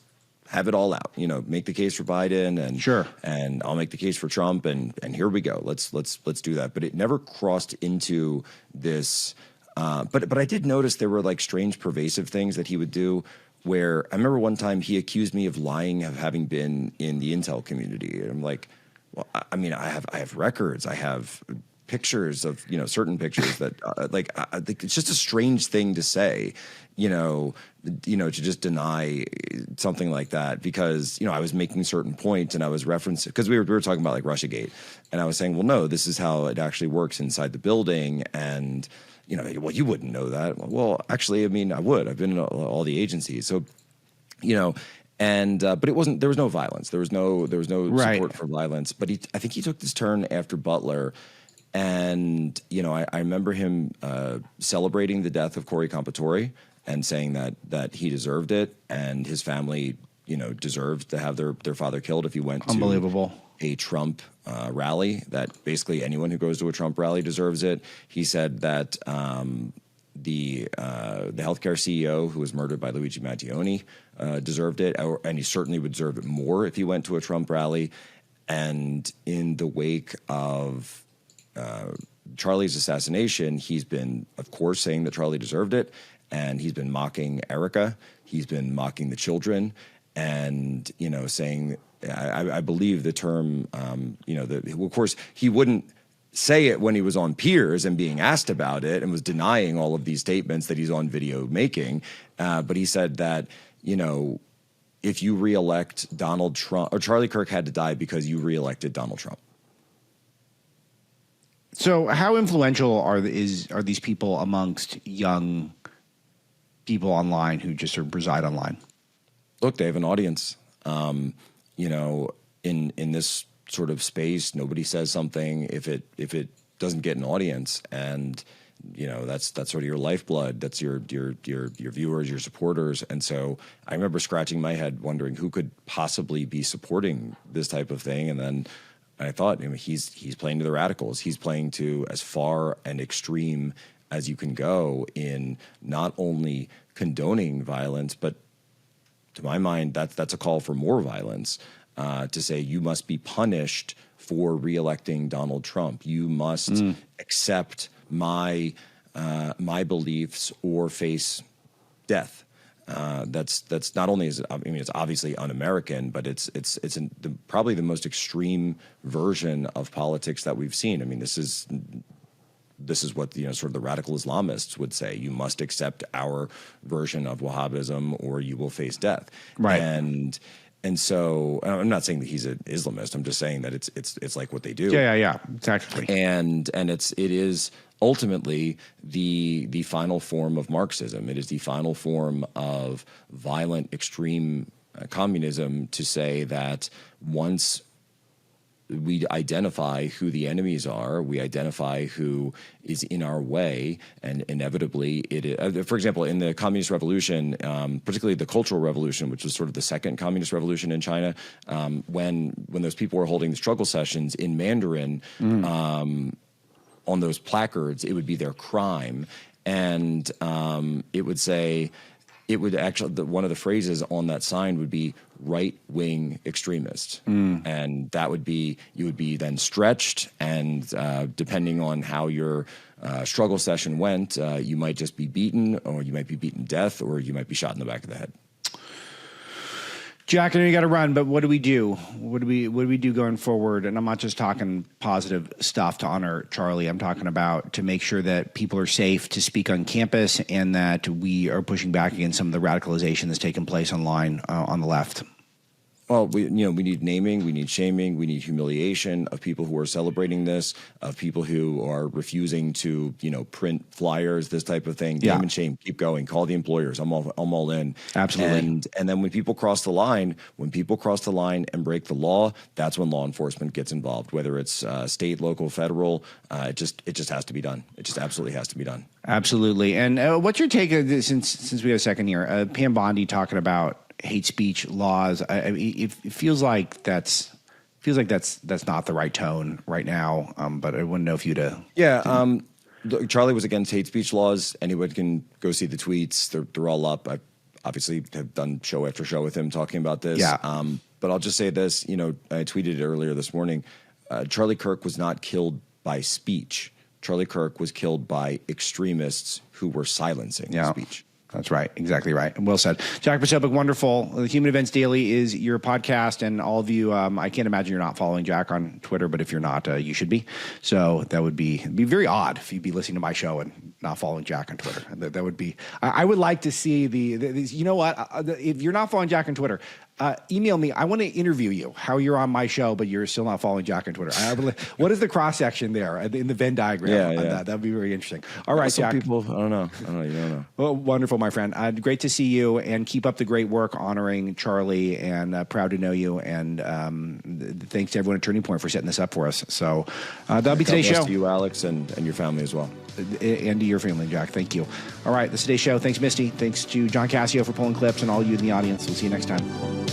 have it all out. Make the case for Biden, and sure, and I'll make the case for Trump, and here we go. Let's do that. But it never crossed into this. But I did notice there were like strange, pervasive things that he would do. Where I remember one time he accused me of lying of having been in the intel community, and I'm like, well, I mean, I have records, I have pictures of certain pictures that I think it's just a strange thing to say, to just deny something like that, because I was making certain points and I was referencing, because we were talking about like Russiagate, and I was saying, well, no, this is how it actually works inside the building, and well, you wouldn't know that. Well, actually, I mean, I would. I've been in all the agencies, so and but it wasn't. There was no violence. There was no support for violence. But I think he took this turn after Butler. And, I remember him celebrating the death of Corey Compatore and saying that he deserved it, and his family, deserved to have their father killed if he went to a Trump rally, that basically anyone who goes to a Trump rally deserves it. He said that the healthcare CEO who was murdered by Luigi Mattioni deserved it, and he certainly would deserve it more if he went to a Trump rally. And in the wake of Charlie's assassination, he's been, of course, saying that Charlie deserved it, and he's been mocking Erica. He's been mocking the children, and saying, I believe the term, of course, he wouldn't say it when he was on Piers and being asked about it, and was denying all of these statements that he's on video making. But he said that, if you reelect Donald Trump, or Charlie Kirk had to die because you reelected Donald Trump. So how influential are these people amongst young people online who just sort of reside online? Look, they have an audience. In this sort of space, nobody says something if it doesn't get an audience, and that's sort of your lifeblood. That's your viewers, your supporters. And so I remember scratching my head wondering who could possibly be supporting this type of thing, and then I thought, he's playing to the radicals. He's playing to as far and extreme as you can go in not only condoning violence, but to my mind, that's a call for more violence, to say you must be punished for reelecting Donald Trump. You must accept my beliefs or face death. That's not only it's obviously un-American, but it's probably the most extreme version of politics that we've seen. I mean, this is what sort of the radical Islamists would say: you must accept our version of Wahhabism, or you will face death. Right. And so I'm not saying that he's an Islamist. I'm just saying that it's like what they do. Yeah, exactly. And it is ultimately the final form of Marxism. It is the final form of violent, extreme communism, to say that once we identify who the enemies are, we identify who is in our way, and inevitably for example, in the Communist Revolution, particularly the Cultural Revolution, which was sort of the second Communist Revolution in China, when those people were holding the struggle sessions in Mandarin, placards, it would be their crime. And it would say, one of the phrases on that sign would be right-wing extremist. And that would be, you would be then stretched, and depending on how your struggle session went, you might just be beaten, or you might be beaten to death, or you might be shot in the back of the head. Jack, I know you got to run, but what do we do? What do we do going forward? And I'm not just talking positive stuff to honor Charlie. I'm talking about to make sure that people are safe to speak on campus, and that we are pushing back against some of the radicalization that's taking place online on the left. Well, we need naming, we need shaming, we need humiliation of people who are celebrating this, of people who are refusing to, print flyers, this type of thing. Name and shame, keep going. Call the employers. I'm all in. Absolutely. And then when people cross the line, and break the law, that's when law enforcement gets involved. Whether it's state, local, federal, it just has to be done. It just absolutely has to be done. Absolutely. And what's your take of this, since we have a second here? Pam Bondi talking about hate speech laws. I mean, it feels like that's not the right tone right now. But I wouldn't know if you'd. Charlie was against hate speech laws. Anyone can go see the tweets. They're all up. I obviously have done show after show with him talking about this. Yeah. But I'll just say this. I tweeted it earlier this morning. Charlie Kirk was not killed by speech. Charlie Kirk was killed by extremists who were silencing speech. That's right. Exactly right. Well said. Jack Posobiec, wonderful. The Human Events Daily is your podcast, and all of you, I can't imagine you're not following Jack on Twitter, but if you're not, you should be. So that would be very odd if you'd be listening to my show and not following Jack on Twitter. That would be, I would like to see you know what, if you're not following Jack on Twitter, email me. I want to interview you, how you're on my show, but you're still not following Jack on Twitter. What is the cross section there in the Venn diagram? Yeah. That'd be very interesting. All right, Jack. People, I don't know. You don't know. Well, wonderful, my friend. Great to see you, and keep up the great work honoring Charlie, and proud to know you. And thanks to everyone at Turning Point for setting this up for us. So that'll be today's show. To you, Alex, and your family as well. And to your family, Jack. Thank you. All right, that's today's show. Thanks, Misty. Thanks to John Cassio for pulling clips, and all you in the audience. We'll see you next time.